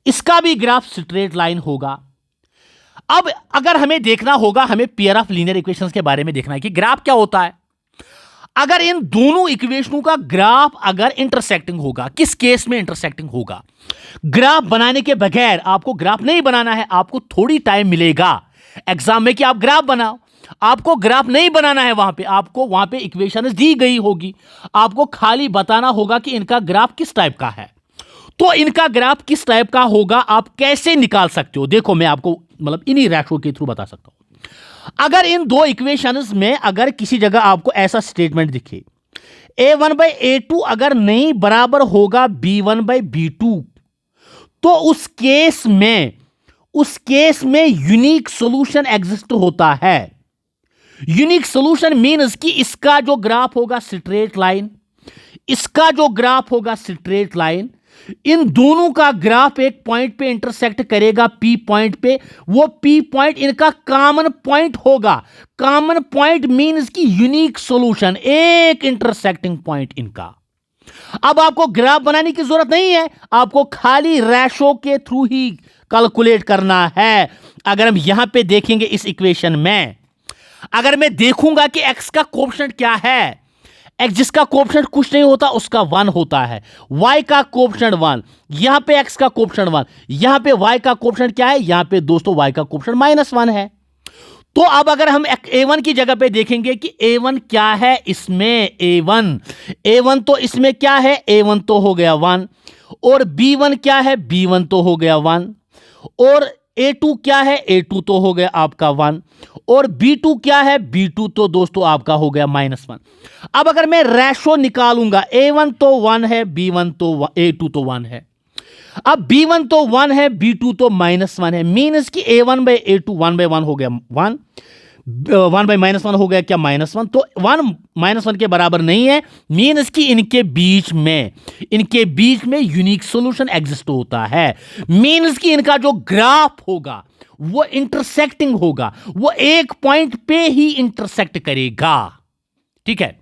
A: इसका भी ग्राफ स्ट्रेट लाइन होगा। अब अगर हमें देखना होगा, हमें पेयर ऑफ लीनियर इक्वेशंस के बारे में देखना है कि ग्राफ क्या होता है। अगर इन दोनों इक्वेशनों का ग्राफ अगर इंटरसेक्टिंग होगा, किस केस में इंटरसेक्टिंग होगा, ग्राफ बनाने के बगैर आपको ग्राफ नहीं बनाना है, आपको थोड़ी टाइम मिलेगा एग्जाम में कि आप ग्राफ बनाओ। आपको ग्राफ नहीं बनाना है, आपको वहां पे इक्वेशंस दी गई होगी, आपको खाली बताना होगा कि इनका ग्राफ किस टाइप का है। तो इनका ग्राफ किस टाइप का होगा, आप कैसे निकाल सकते हो? देखो मैं आपको मतलब इन्हीं रेशो के थ्रू बता सकता हूं। अगर इन दो इक्वेशंस में अगर किसी जगह आपको ऐसा स्टेटमेंट दिखे, a1/a2 अगर नहीं बराबर होगा b1/b2, तो उस केस में यूनिक सॉल्यूशन एग्जिस्ट होता है। यूनिक सॉल्यूशन मीन्स कि इसका जो ग्राफ होगा स्ट्रेट लाइन, इसका जो ग्राफ होगा स्ट्रेट लाइन, इन दोनों का ग्राफ एक पॉइंट पे इंटरसेक्ट करेगा, पी पॉइंट पे। वो पी पॉइंट इनका कॉमन पॉइंट होगा। कॉमन पॉइंट मीन्स कि यूनिक सॉल्यूशन, एक इंटरसेक्टिंग पॉइंट इनका। अब आपको ग्राफ बनाने की जरूरत नहीं है, आपको खाली रेशो के थ्रू ही कैलकुलेट करना है। अगर हम यहां पे देखेंगे इस इक्वेशन में, अगर मैं देखूंगा कि x का कोएफिशिएंट क्या है, x जिसका कोएफिशिएंट कुछ नहीं होता उसका 1 होता है, y का कोएफिशिएंट 1, यहां पे x का कोएफिशिएंट 1, यहां पे y का कोएफिशिएंट क्या है, यहां पे दोस्तों y का कोएफिशिएंट -1 है। तो अब अगर हम a1 की जगह पे देखेंगे कि a1 क्या है, इसमें a1 तो इसमें क्या है, a1 तो हो गया 1, और b1 क्या है, b1 तो हो गया 1, और a2 क्या है, a2 तो हो गया आपका 1, और b2 क्या है, b2 तो दोस्तों आपका हो गया -1। अब अगर मैं रेशो निकालूंगा, a1 तो 1 है, b1 तो a2 तो 1 है। अब b1 तो 1 है, b2 तो -1 है, मीन्स कि a1/a2 1/1 हो गया 1, 1/-1 हो गया क्या, -1। तो 1 -1 के बराबर नहीं है, मीन्स कि इनके बीच में यूनिक सॉल्यूशन एग्जिस्ट होता है। मीन्स कि इनका जो ग्राफ होगा वो इंटरसेक्टिंग होगा, वो एक पॉइंट पे ही इंटरसेक्ट करेगा। ठीक है,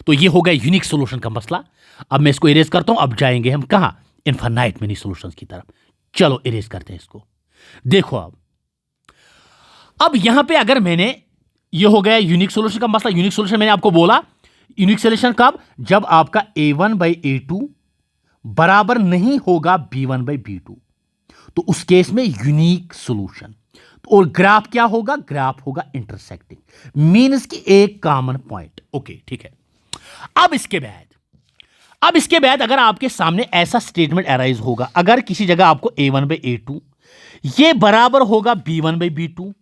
A: तो ये हो गया यूनिक सॉल्यूशन का मसला। अब मैं इसको इरेज करता हूं, अब जाएंगे हम कहां, इनफाइनाइट मेनी सॉल्यूशंस की तरफ। चलो इरेज करते हैं इसको। देखो अब यहां पे अगर मैंने, ये हो गया यूनिक सॉल्यूशन का मसला। यूनिक सॉल्यूशन मैंने आपको बोला, यूनिक सॉल्यूशन कब, जब आपका a1/a2 बराबर नहीं होगा b1/b2, तो उस केस में यूनिक सॉल्यूशन। और ग्राफ क्या होगा, ग्राफ होगा इंटरसेक्टिंग, मीन्स कि एक कॉमन पॉइंट। ओके ठीक है। अब इसके बाद अगर आपके सामने ऐसा स्टेटमेंट अराइज होगा, अगर किसी जगह आपको a1/a2 ये बराबर होगा b1/b2,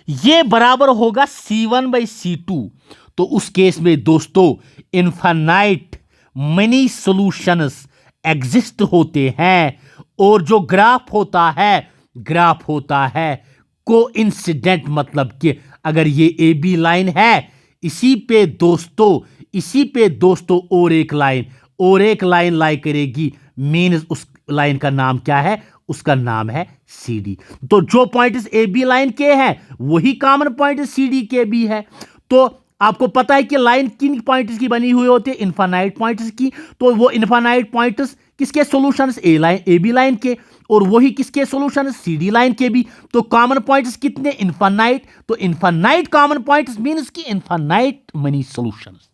A: ये बराबर होगा c1/c2, तो उस केस में दोस्तों इनफाइनाइट मेनी सॉल्यूशंस एग्जिस्ट होते हैं। और जो ग्राफ होता है कोइंसिडेंट, मतलब कि अगर ये ए बी लाइन है, इसी पे दोस्तों और एक लाइन लाई करेगी, मीन्स उस लाइन का नाम क्या है, उसका नाम है सी डी। तो जो पॉइंट्स ए बी लाइन के हैं वही कॉमन पॉइंट सी डी के भी है। तो आपको पता है कि लाइन किन पॉइंट्स की बनी हुई होती है, इनफाइनाइट पॉइंट्स की। तो वो इनफाइनाइट पॉइंट्स किसके सॉल्यूशंस, ए बी लाइन के, और वही किसके सॉल्यूशंस, सी डी लाइन के भी। तो कॉमन पॉइंट्स कितने, इनफाइनाइट। तो इनफाइनाइट कॉमन पॉइंट्स मींस कि इनफाइनाइट मनी सॉल्यूशंस।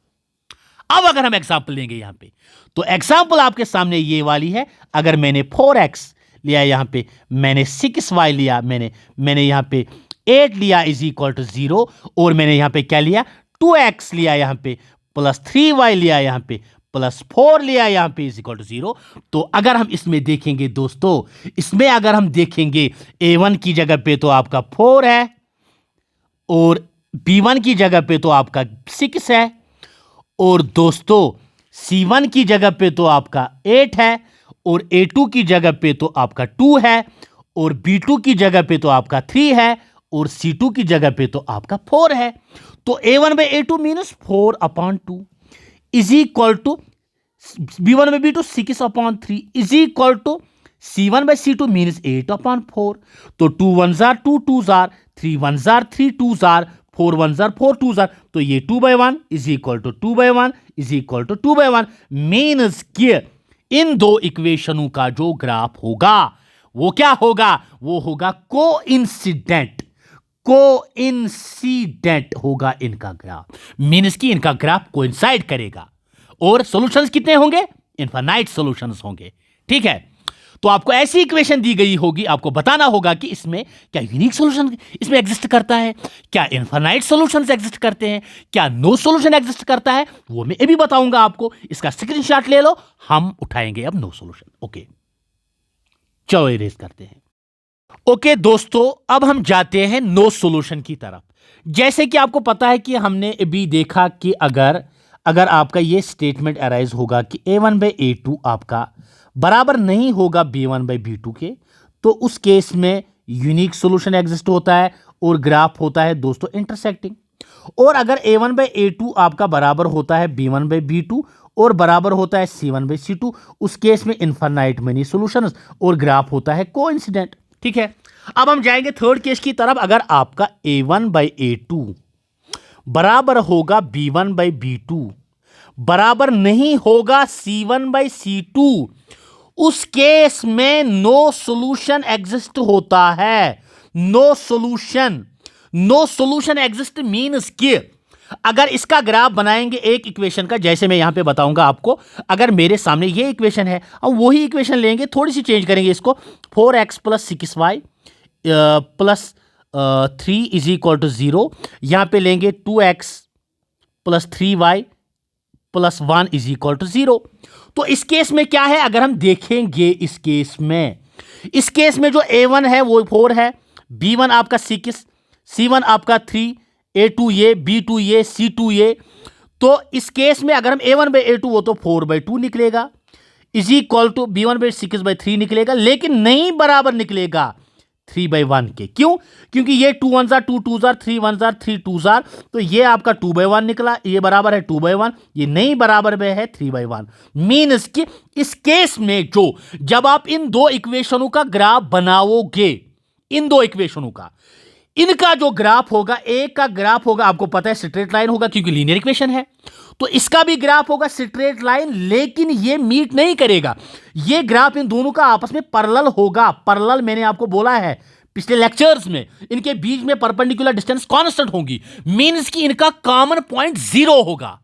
A: अब अगर हम एग्जांपल लेंगे यहां पे, तो एग्जांपल आपके सामने ये वाली है। अगर मैंने 4x लिया, यहां पे मैंने 6y लिया, मैंने यहां पे 8 लिया इज इक्वल टू 0, और मैंने यहां पे क्या लिया, 2x लिया, यहां पे प्लस 3y लिया, यहां पे प्लस 4 लिया, यहां पे इज इक्वल टू 0। तो अगर हम इसमें देखेंगे दोस्तों, इसमें अगर हम देखेंगे a1 की जगह पे तो आपका 4 है, और b1 की जगह पे तो आपका 6 है, और दोस्तों c1 की जगह पे तो आपका 8 है, और a2 की जगह पे तो आपका 2 है, और b2 की जगह पे तो आपका 3 है, और c2 की जगह पे तो आपका 4 है। तो a1/a2 means 4/2 is equal to b1/b2 6/3 is equal to c1/c2 means 8/4। तो 2 1s are 2 2s are 3 1s are 3 2s are 4 1s are 4 2s are। तो ये 2/1 is equal to 2/1 is equal to 2/1, means कि इन दो इक्वेशनों का जो ग्राफ होगा वो क्या होगा, वो होगा कोइंसिडेंट होगा इनका ग्राफ, मीन्स कि इनका ग्राफ कोइंसाइड करेगा। और सॉल्यूशंस कितने होंगे, इनफाइनाइट सॉल्यूशंस होंगे। ठीक है, तो आपको ऐसी इक्वेशन दी गई होगी, आपको बताना होगा कि इसमें क्या यूनिक सॉल्यूशन इसमें एग्जिस्ट करता है, क्या इनफाइनाइट सॉल्यूशंस एग्जिस्ट करते हैं, क्या नो सॉल्यूशन एग्जिस्ट करता है, वो मैं अभी बताऊंगा आपको। इसका स्क्रीनशॉट ले लो, हम उठाएंगे अब नो सॉल्यूशन। ओके, चलो इरेज करते हैं। ओके दोस्तों, अब हम जाते हैं नो सॉल्यूशन की तरफ। जैसे कि आपको पता है कि हमने अभी देखा कि अगर अगर आपका ये स्टेटमेंट अराइज होगा कि a1 बाई a2 आपका बराबर नहीं होगा b1 बाई b2 के, तो उस केस में यूनिक सॉल्यूशन एग्जिस्ट होता है और ग्राफ होता है दोस्तों इंटरसेक्टिंग। और अगर a1 बाई a2 आपका बराबर होता है b1 बाई b2 और बराबर होता है c1 बाई c2, उस केस में इनफाइनाइट मेनी सॉल्यूशंस और ग्राफ होता है कोइंसिडेंट। ठीक है, अब हम जाएंगे थर्ड केस की तरफ। अगर आपका a1 बाई a2 बराबर होगा b1 बाई b2, बराबर नहीं होगा c1 बाई c2, उस केस में नो सॉल्यूशन एग्जिस्ट होता है। नो सॉल्यूशन एग्जिस्ट मीन्स कि अगर इसका ग्राफ बनाएंगे एक इक्वेशन का, जैसे मैं यहां पे बताऊंगा आपको, अगर मेरे सामने ये इक्वेशन है, अब वही इक्वेशन लेंगे, थोड़ी सी चेंज करेंगे इसको, 4x plus 6y plus 3 is equal to 0, यहां पे लेंगे 2x plus 3y plus 1 is equal to 0। तो इस केस में क्या है, अगर हम देखेंगे इस केस में जो a1 है वो 4 है, b1 आपका 6, c1 आपका 3, a2 ये, b2 ये, c2 ये। तो इस केस में अगर हम a1 बाई a2 वो तो 4 बाई 2 निकलेगा, is equal to b1 by 6 by 3 निकलेगा, लेकिन नहीं बराबर निकलेगा 3 बाई 1 के। क्यों? क्योंकि ये 2 1 जार 2 2 जार 3 1 जार 3 2 जार, तो ये आपका 2 बाई 1 निकला, ये बराबर है 2 बाई 1, ये नहीं बराबर में है 3 बाई 1। मीन्स कि इस केस में जब आप इन दो इक्वेशनों का ग्राफ बनाओगे, इन दो इक्वेशनों का, इनका जो ग्राफ होगा, एक का ग्राफ होगा आपको पता है स्ट्रेट लाइन होगा क्योंकि लीनियर इक्वेशन है, तो इसका भी ग्राफ होगा स्ट्रेट लाइन, लेकिन ये मीट नहीं करेगा। ये ग्राफ इन दोनों का आपस में पैरेलल होगा। पैरेलल मैंने आपको बोला है पिछले लेक्चर्स में, इनके बीच में परपेंडिकुलर डिस्टेंस कांस्टेंट होगी। मींस कि इनका कॉमन पॉइंट 0 होगा,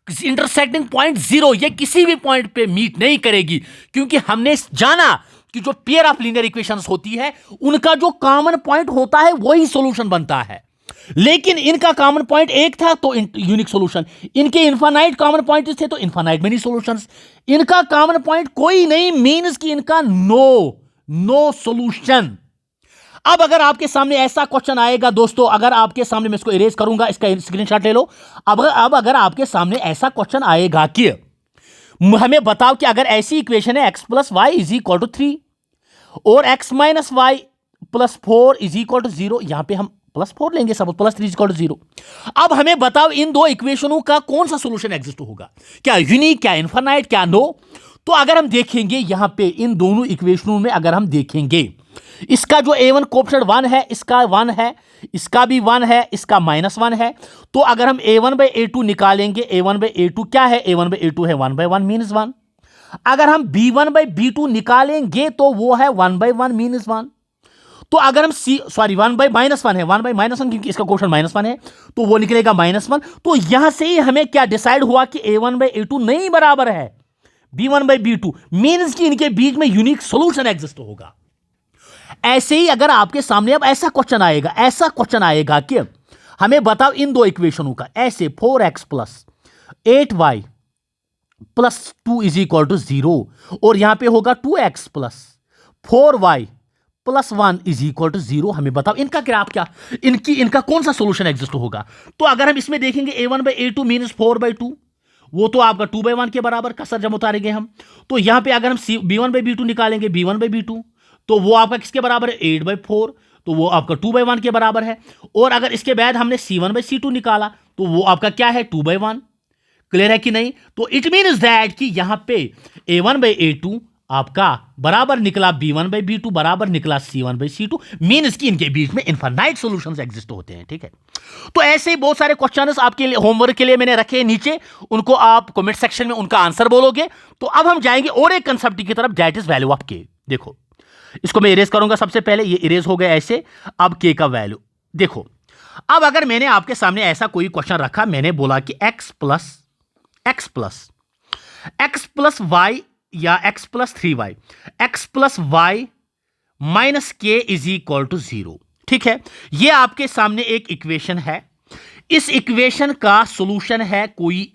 A: इंटरसेक्टिंग पॉइंट 0। ये किसी भी पॉइंट पे मीट नहीं करेगी, क्योंकि हमने जाना कि जो पेयर ऑफ लीनियर इक्वेशंस होती है उनका जो कॉमन पॉइंट होता है वही सॉल्यूशन बनता है। लेकिन इनका कॉमन पॉइंट एक था तो यूनिक सॉल्यूशन, इनके इनफाइनाइट कॉमन पॉइंट्स थे तो इनफाइनाइट मेनी सॉल्यूशंस। इनका कॉमन पॉइंट कोई नहीं, मींस कि इनका नो सॉल्यूशन। अब अगर आपके सामने ऐसा क्वेश्चन आएगा दोस्तों, अगर आपके सामने, मैं इसको इरेज करूंगा, इसका स्क्रीनशॉट ले लो। अब अगर आपके सामने ऐसा क्वेश्चन आएगा कि हमें बताओ कि अगर ऐसी इक्वेशन है x plus y is equal to 3 और x minus y plus 4 is equal to 0, यहां पे हम प्लस 4 लेंगे, सब प्लस 3 इज इक्वल टू 0। अब हमें बताओ इन दो इक्वेशनों का कौन सा सॉल्यूशन एग्जिस्ट होगा, क्या यूनिक, क्या इनफाइनाइट, क्या नो। तो अगर हम देखेंगे यहां पे इन दोनों इक्वेशनों में, अगर हम देखेंगे इसका जो a1 कोएफिशिएंट 1 है, इसका 1 है, इसका भी 1 है, इसका -1 है। तो अगर हम a1 बाई a2 निकालेंगे, a1 बाई a2 क्या है, a1 बाई a2 है 1 बाई 1 मीनस 1। अगर हम b1 बाई b2 निकालेंगे तो वो है 1 बाई 1 मीनस 1। तो अगर हम 1 बाई -1 है, 1 बाई -1 क्योंकि इसका कोएफिशिएंट -1 है, तो वो निकलेगा -1। तो यहां से ही हमें क्या डिसाइड हुआ कि a1 बाई a2 नहीं बराबर है b1 बाई b2, मीनस कि इनके बीच में यूनिक सॉल्यूशन एग्जिस्ट होगा। ऐसे ही अगर आपके सामने अब ऐसा क्वेश्चन आएगा कि हमें बताओ इन दो इक्वेशनों का, ऐसे 4x plus 8y plus 2 is equal to 0, और यहां पे होगा 2x plus 4y plus 1 is equal to 0। हमें बताओ इनका ग्राफ क्या, इनका कौन सा सॉल्यूशन एग्जिस्ट होगा। तो अगर हम इसमें देखेंगे a1 बाई a2 मीनस 4 बाई 2, वो तो आपका 2 बाई 1 के बराबर, कसर जब उतारेंगे हम। तो यहां पे अगर हम b1 बाई b2 निकालेंगे, b1 बाई b2, तो वो आपका किसके बराबर है, 8 बाई 4, तो वो आपका 2 बाई 1 के बराबर है। और अगर इसके बाद हमने c1 बाई c2 निकाला तो वो आपका क्या है, 2 बाई 1। क्लियर है कि नहीं। तो इट मीन्स दैट कि यहां पे a1 बाई a2 आपका बराबर निकला b1 बाई b2, बराबर निकला c1 बाई c2, मीन्स कि इनके बीच में इनफाइनाइट सॉल्यूशंस एग्जिस्ट होते हैं। ठीक है, तो ऐसे ही बहुत सारे क्वेश्चंस आपके लिए होमवर्क के लिए मैंने रखे हैं नीचे, उनको आप कमेंट सेक्शन में उनका आंसर बोलोगे। तो अब हम जाएंगे और एक कंसेप्ट की तरफ, दैट इज वैल्यू ऑफ के। देखो इसको मैं इरेज करूंगा, सबसे पहले ये इरेज हो गया ऐसे। अब के का वैल्यू देखो, अब अगर मैंने आपके सामने ऐसा कोई क्वेश्चन रखा, मैंने बोला कि x प्लस वाई या x plus 3y, x plus y minus k is equal to 0। ठीक है, ये आपके सामने एक इक्वेशन है। इस इक्वेशन का सॉल्यूशन है कोई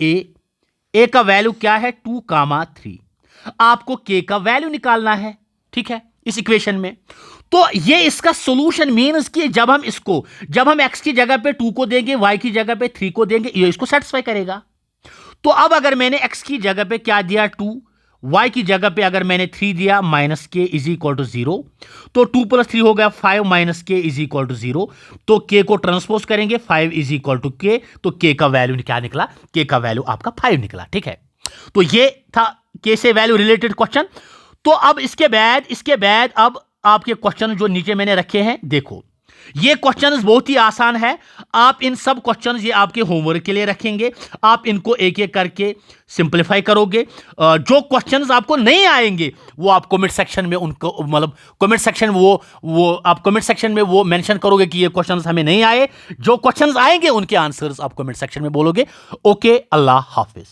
A: a का वैल्यू क्या है, 2, 3। आपको k का वैल्यू निकालना है। ठीक है, इस इक्वेशन में। तो ये इसका सॉल्यूशन मीन्स कि जब हम x की जगह पे 2 को देंगे, y की जगह पे 3 को देंगे, ये इसको सेटिस्फाई करेगा। तो अब अगर मैंने x की जगह पे क्या दिया 2, y की जगह पे अगर मैंने 3 दिया minus k is equal to 0, तो 2 प्लस 3 हो गया 5 minus k is equal to 0। तो k को ट्रांसपोज करेंगे 5 इज इक्वल टू k, तो k का वैल्यू क्या निकला, k का वैल्यू आपका 5 निकला। ठीक है, तो ये था k से वैल्यू रिलेटेड क्वेश्चन। तो अब इसके बाद अब आपके क्वेश्चन जो नीचे मैंने रखे हैं, देखो ये क्वेश्चंस बहुत ही आसान है। आप इन सब क्वेश्चंस ये आपके होमवर्क के लिए रखेंगे, आप इनको एक एक करके सिंपलीफाई करोगे। जो क्वेश्चंस आपको नहीं आएंगे वो आप कमेंट सेक्शन में उनको मतलब कमेंट सेक्शन वो आप कमेंट सेक्शन में वो मेंशन करोगे कि ये क्वेश्चंस हमें नहीं आए। जो क्वेश्चंस आएंगे उनके आंसर्स आप कमेंट सेक्शन में बोलोगे। ओके, अल्लाह हाफिज।